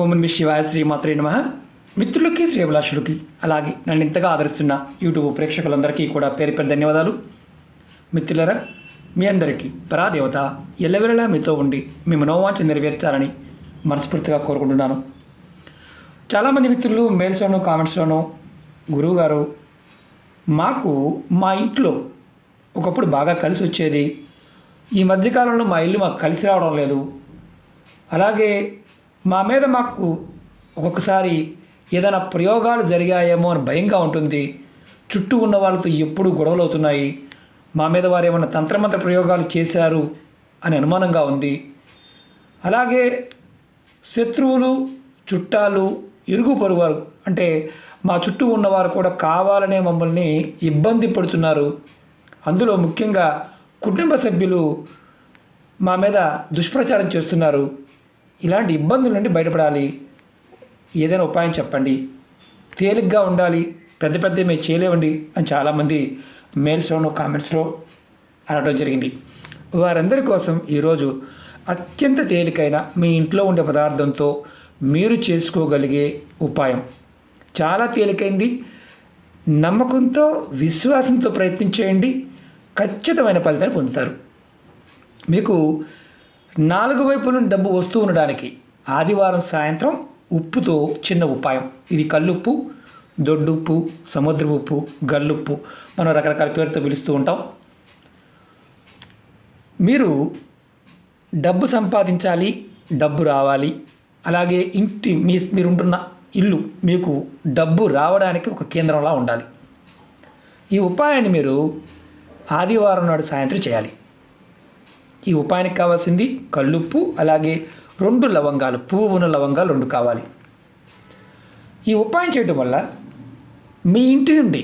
ఓం నమః శివాయ శ్రీమాత్రే నమః. మిత్రులకి శ్రేభిలాషులకి అలాగే నన్ను ఇంతగా ఆదరిస్తున్న యూట్యూబ్ ప్రేక్షకులందరికీ కూడా పేరు పేరు ధన్యవాదాలు. మిత్రులరా, మీ అందరికీ పరాదేవత ఎల్లవెల్లలా మీతో ఉండి మీ మనోవాంఛ నెరవేర్చాలని మనస్ఫూర్తిగా కోరుకుంటున్నాను. చాలామంది మిత్రులు మెయిల్స్లోనూ కామెంట్స్లోనూ గురువుగారు మాకు మా ఇంట్లో ఒకప్పుడు బాగా కలిసి వచ్చేది, ఈ మధ్యకాలంలో మా ఇల్లు మాకు కలిసి రావడం లేదు, అలాగే మా మీద మాకు ఒక్కొక్కసారి ఏదైనా ప్రయోగాలు జరిగాయేమో అని భయంగా ఉంటుంది, చుట్టూ ఉన్న వాళ్ళతో ఎప్పుడూ గొడవలు అవుతున్నాయి, మా మీద వారు ఏమైనా తంత్రమంత్ర ప్రయోగాలు చేశారు అని అనుమానంగా ఉంది, అలాగే శత్రువులు చుట్టాలు ఇరుగు పొరుగువారు అంటే మా చుట్టూ ఉన్నవారు కూడా కావాలనే మమ్మల్ని ఇబ్బంది పడుతున్నారు, అందులో ముఖ్యంగా కుటుంబ సభ్యులు మా మీద దుష్ప్రచారం చేస్తున్నారు, ఇలాంటి ఇబ్బందుల నుండి బయటపడాలి, ఏదైనా ఉపాయం చెప్పండి, తేలిగ్గా ఉండాలి, పెద్ద పెద్ద మేము చేయలేవండి అని చాలామంది మెయిల్స్లోనూ కామెంట్స్లో అనడం జరిగింది. వారందరి కోసం ఈరోజు అత్యంత తేలికైన మీ ఇంట్లో ఉండే పదార్థంతో మీరు చేసుకోగలిగే ఉపాయం చాలా తేలికైంది. నమ్మకంతో విశ్వాసంతో ప్రయత్నించేయండి, ఖచ్చితమైన ఫలితాన్ని పొందుతారు. మీకు 4 వైపుల నుండి డబ్బు వస్తూ ఉండడానికి ఆదివారం సాయంత్రం ఉప్పుతో చిన్న ఉపాయం. ఇది కల్లుప్పు, దొడ్డుప్పు, సముద్ర ఉప్పు, గల్లుప్పు, మనం రకరకాల పేరుతో పిలుస్తూ ఉంటాం. మీరు డబ్బు సంపాదించాలి, డబ్బు రావాలి, అలాగే మీరుంటున్న ఇల్లు మీకు డబ్బు రావడానికి ఒక కేంద్రంలా ఉండాలి. ఈ ఉపాయాన్ని మీరు ఆదివారం నాడు సాయంత్రం చేయాలి. ఈ ఉపాయానికి కావాల్సింది కల్లుప్పు, అలాగే 2 లవంగాలు, పువ్వు ఉన్న లవంగాలు 2 కావాలి. ఈ ఉపాయం చేయడం వల్ల మీ ఇంటి నుండి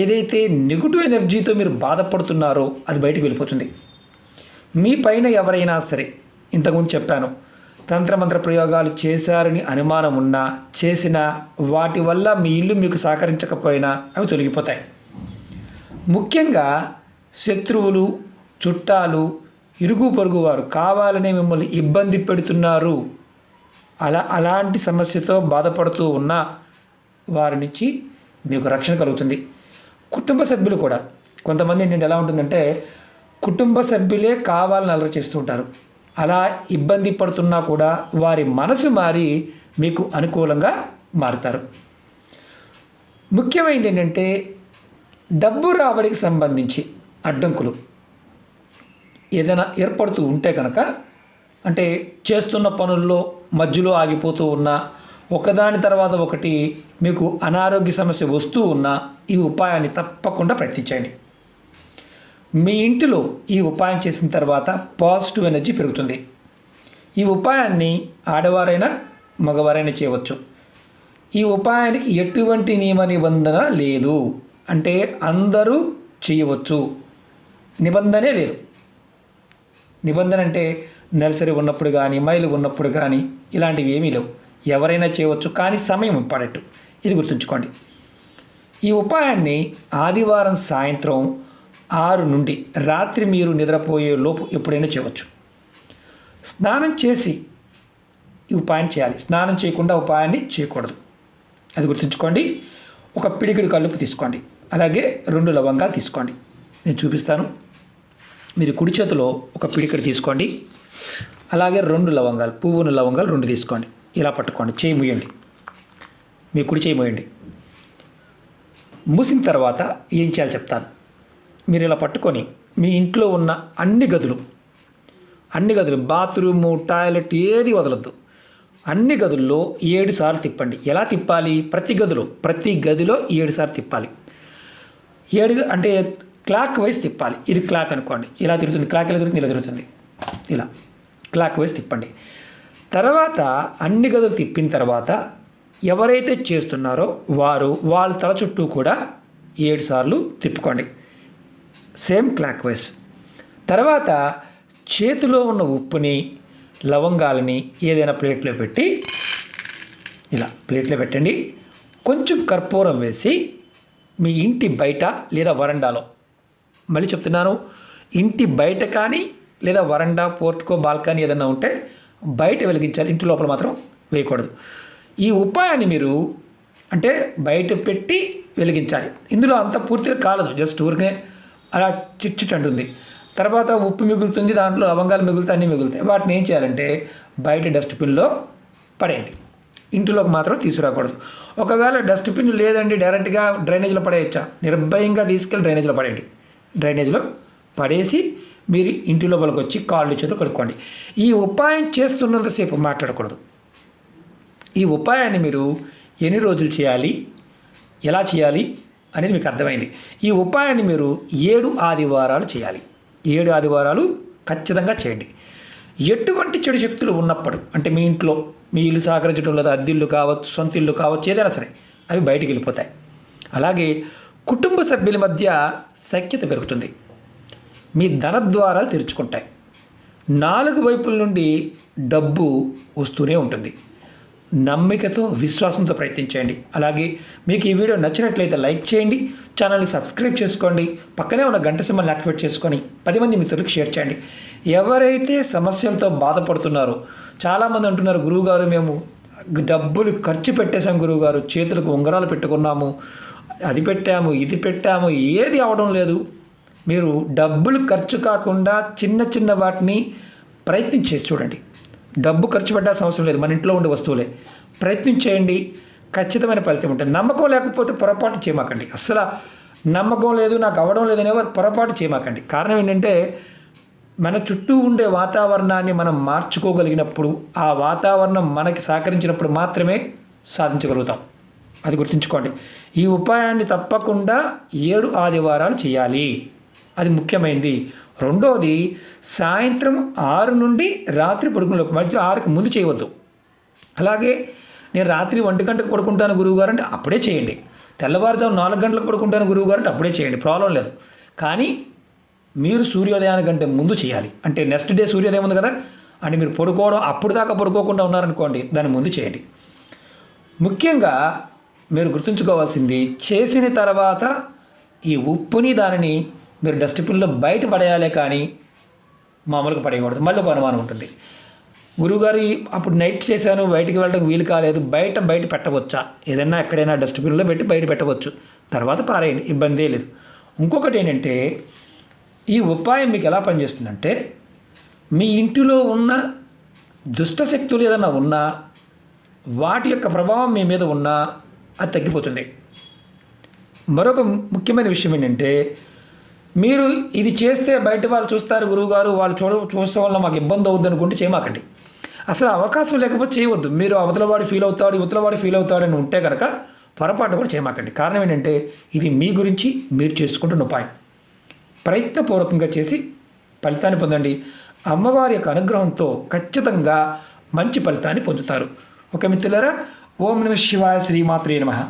ఏదైతే నెగిటివ్ ఎనర్జీతో మీరు బాధపడుతున్నారో అది బయటకు వెళ్ళిపోతుంది. మీ పైన ఎవరైనా సరే, ఇంతకుముందు చెప్పాను, తంత్రమంత్ర ప్రయోగాలు చేశారని అనుమానం ఉన్నా, చేసిన వాటి వల్ల మీ ఇల్లు మీకు సహకరించకపోయినా అవి తొలగిపోతాయి. ముఖ్యంగా శత్రువులు, చుట్టాలు, ఇరుగు పొరుగు వారు కావాలనే మిమ్మల్ని ఇబ్బంది పెడుతున్నారు, అలాంటి సమస్యతో బాధపడుతూ ఉన్న వారి నుంచి మీకు రక్షణ కలుగుతుంది. కుటుంబ సభ్యులు కూడా కొంతమంది ఏంటంటే ఎలా ఉంటుందంటే కుటుంబ సభ్యులే కావాలని అలర చేస్తూ ఉంటారు. అలా ఇబ్బంది పడుతున్నా కూడా వారి మనసు మారి మీకు అనుకూలంగా మారుతారు. ముఖ్యమైనది ఏంటంటే డబ్బు రాబడికి సంబంధించి అడ్డంకులు ఏదైనా ఏర్పడుతూ ఉంటే కనుక, అంటే చేస్తున్న పనుల్లో మధ్యలో ఆగిపోతూ ఉన్నా, ఒకదాని తర్వాత ఒకటి మీకు అనారోగ్య సమస్య వస్తూ ఉన్నా ఈ ఉపాయాన్ని తప్పకుండా ప్రయత్నించండి. మీ ఇంటిలో ఈ ఉపాయం చేసిన తర్వాత పాజిటివ్ ఎనర్జీ పెరుగుతుంది. ఈ ఉపాయాన్ని ఆడవారైనా మగవారైనా చేయవచ్చు. ఈ ఉపాయానికి ఎటువంటి నియమ నిబంధన లేదు, అంటే అందరూ చేయవచ్చు, నిబంధనే లేదు. నిబంధన అంటే నెలసరి ఉన్నప్పుడు కానీ, మైలు ఉన్నప్పుడు కానీ ఇలాంటివి ఏమీ లేవు, ఎవరైనా చేయవచ్చు, కానీ సమయం ఇంపార్టెంట్, ఇది గుర్తుంచుకోండి. ఈ ఉపాయాన్ని ఆదివారం సాయంత్రం 6 నుండి రాత్రి మీరు నిద్రపోయే లోపు ఎప్పుడైనా చేయవచ్చు. స్నానం చేసి ఈ ఉపాయం చేయాలి, స్నానం చేయకుండా ఉపాయాన్ని చేయకూడదు, అది గుర్తుంచుకోండి. ఒక పిడికిడి కల్లుపు తీసుకోండి, అలాగే 2 లవంగాలు తీసుకోండి. నేను చూపిస్తాను. మీరు కుడి చేతిలో ఒక పిడికిడి తీసుకోండి, అలాగే 2 లవంగాలు, పువ్వున లవంగాలు 2 తీసుకోండి. ఇలా పట్టుకోండి, చేయి మూయండి, మీ కుడి చేయి మూయండి. మూసిన తర్వాత ఏం చేయాలో చెప్తాను. మీరు ఇలా పట్టుకొని మీ ఇంట్లో ఉన్న అన్ని గదులు బాత్రూము, టాయిలెట్ ఏది వదలద్దు, అన్ని గదుల్లో 7 సార్లు తిప్పండి. ఎలా తిప్పాలి? ప్రతి గదిలో 7 సార్లు తిప్పాలి. 7 అంటే క్లాక్ వైజ్ తిప్పాలి. ఇది క్లాక్ అనుకోండి, ఇలా తిరుగుతుంది, క్లాక్ ఇలా తిరుగుతుంది, ఇలా తిరుగుతుంది, ఇలా క్లాక్ వైజ్ తిప్పండి. తర్వాత అన్ని గదులు తిప్పిన తర్వాత ఎవరైతే చేస్తున్నారో వాళ్ళ తల చుట్టూ కూడా 7 సార్లు తిప్పుకోండి, సేమ్ క్లాక్ వైజ్. తర్వాత చేతిలో ఉన్న ఉప్పుని, లవంగాలని ఏదైనా ప్లేట్లో పెట్టి ఇలా ప్లేట్లో పెట్టండి. కొంచెం కర్పూరం వేసి మీ ఇంటి బయట లేదా వరండాలో, మళ్ళీ చెప్తున్నాను, ఇంటి బయట కానీ లేదా వరండా, పోర్టుకో, బాల్కనీ ఏదైనా ఉంటే బయట వెలిగించాలి, ఇంటి లోపల మాత్రం వేయకూడదు. ఈ ఉపాయాన్ని మీరు అంటే బయట పెట్టి వెలిగించాలి. ఇందులో అంత పూర్తిగా కాలదు, జస్ట్ ఊరికే అలా చిట్ అంటుంది. తర్వాత ఉప్పు మిగులుతుంది, దాంట్లో లవంగాలు మిగులుతాయి, అన్నీ మిగులుతాయి. వాటిని ఏం చేయాలంటే బయట డస్ట్బిన్లో పడేయండి, ఇంటిలోకి మాత్రం తీసుకురాకూడదు. ఒకవేళ డస్ట్బిన్ లేదండి, డైరెక్ట్గా డ్రైనేజ్లో పడేయచ్చా? నిర్భయంగా తీసుకెళ్ళి డ్రైనేజ్లో పడేయండి. డ్రైనేజ్లో పడేసి మీరు ఇంటి లోపలికి వచ్చి కాళ్ళు చేతులు కడుక్కోండి. ఈ ఉపాయం చేస్తున్నంతసేపు మాట్లాడకూడదు. ఈ ఉపాయాన్ని మీరు ఎన్ని రోజులు చేయాలి, ఎలా చేయాలి అనేది మీకు అర్థమైంది. ఈ ఉపాయాన్ని మీరు 7 ఆదివారాలు చేయాలి. 7 ఆదివారాలు ఖచ్చితంగా చేయండి. ఎటువంటి చెడు శక్తులు ఉన్నప్పుడు, అంటే మీ ఇంట్లో మీ ఇల్లు సహకరించడం లేదా అద్దిల్లు కావచ్చు, సొంత ఇల్లు కావచ్చు, ఏదైనా సరే అవి బయటికి వెళ్ళిపోతాయి. అలాగే కుటుంబ సభ్యుల మధ్య సఖ్యత పెరుగుతుంది. మీ ధనద్వారాలు తెరుచుకుంటాయి. 4 వైపుల నుండి డబ్బు వస్తూనే ఉంటుంది. నమ్మికతో, విశ్వాసంతో ప్రయత్నించండి. అలాగే మీకు ఈ వీడియో నచ్చినట్లయితే లైక్ చేయండి, ఛానల్ని సబ్స్క్రైబ్ చేసుకోండి, పక్కనే ఉన్న గంట సింబల్ని యాక్టివేట్ చేసుకొని 10 మంది మిత్రులకు షేర్ చేయండి. ఎవరైతే సమస్యలతో బాధపడుతున్నారో, చాలామంది అంటున్నారు గురువుగారు మేము డబ్బులు ఖర్చు పెట్టేశాం గురువుగారు, చేతులకు ఉంగరాలు పెట్టుకున్నాము, అది పెట్టాము, ఇది పెట్టాము, ఏది అవడం లేదు. మీరు డబ్బులు ఖర్చు కాకుండా చిన్న చిన్న వాటిని ప్రయత్నం చేసి చూడండి. డబ్బు ఖర్చు పెట్టాల్సిన అవసరం లేదు, మన ఇంట్లో ఉండే వస్తువులే. ప్రయత్నం చేయండి, ఖచ్చితమైన ఫలితం ఉంటుంది. నమ్మకం లేకపోతే పొరపాటు చేయమాకండి. అసలు నమ్మకం లేదు, నాకు అవ్వడం లేదనే పొరపాటు చేయమాకండి. కారణం ఏంటంటే మన చుట్టూ ఉండే వాతావరణాన్ని మనం మార్చుకోగలిగినప్పుడు, ఆ వాతావరణం మనకి సహకరించినప్పుడు మాత్రమే సాధించగలుగుతాం. అది గుర్తుంచుకోండి. ఈ ఉపాయాన్ని తప్పకుండా 7 ఆదివారాలు చేయాలి, అది ముఖ్యమైనది. రెండోది, సాయంత్రం 6 నుండి రాత్రి పడుకునే మధ్య 6కి ముందు చేయవద్దు. అలాగే నేను రాత్రి 1 గంటకు పడుకుంటాను గురువుగారు అంటే అప్పుడే చేయండి. తెల్లవారుజాము 4 గంటలకు పడుకుంటాను గురువుగారు అంటే అప్పుడే చేయండి, ప్రాబ్లం లేదు. కానీ మీరు సూర్యోదయానికంటే ముందు చేయాలి. అంటే నెక్స్ట్ డే సూర్యోదయం ఉంది కదా అని మీరు పడుకోవడం అప్పుడు దాకా పడుకోకుండా ఉన్నారనుకోండి, దాని ముందు చేయండి. ముఖ్యంగా మీరు గుర్తుంచుకోవాల్సింది, చేసిన తర్వాత ఈ ఉప్పుని దానిని మీరు డస్ట్బిన్లో బయట పడేయాలే కానీ మామూలుగా పడేయకూడదు. మళ్ళీ ఒక అనుమానం ఉంటుంది, గురువుగారు అప్పుడు నైట్ చేశాను, బయటికి వెళ్ళడం వీలు కాలేదు, బయట పెట్టవచ్చా? ఏదైనా ఎక్కడైనా డస్ట్బిన్లో పెట్టి బయట పెట్టవచ్చు, తర్వాత పారేయండి, ఇబ్బందే లేదు. ఇంకొకటి ఏంటంటే, ఈ ఉపాయం మీకు ఎలా పనిచేస్తుందంటే, మీ ఇంటిలో ఉన్న దుష్ట శక్తులు ఏదైనా ఉన్నా, వాటి యొక్క ప్రభావం మీ మీద ఉన్నా అది తగ్గిపోతుంది. మరొక ముఖ్యమైన విషయం ఏంటంటే, మీరు ఇది చేస్తే బయట వాళ్ళు చూస్తారు గురువుగారు, వాళ్ళు చూడడం వల్ల మాకు ఇబ్బంది అవుద్ది అనుకుంటే చేయమాకండి. అసలు అవకాశం లేకపోతే చేయవద్దు. మీరు అవతలవాడు ఫీల్ అవుతాడు, యువతలవాడు ఫీల్ అవుతాడని ఉంటే కనుక పొరపాటు కూడా చేయమాకండి. కారణం ఏంటంటే ఇది మీ గురించి మీరు చేసుకుంటున్న ఉపాయం. ప్రయత్నపూర్వకంగా చేసి ఫలితాన్ని పొందండి. అమ్మవారి యొక్క అనుగ్రహంతో ఖచ్చితంగా మంచి ఫలితాన్ని పొందుతారు. ఓకే మిత్రులారా, ఓం నమః శివాయ, శ్రీమాత్రే నమః.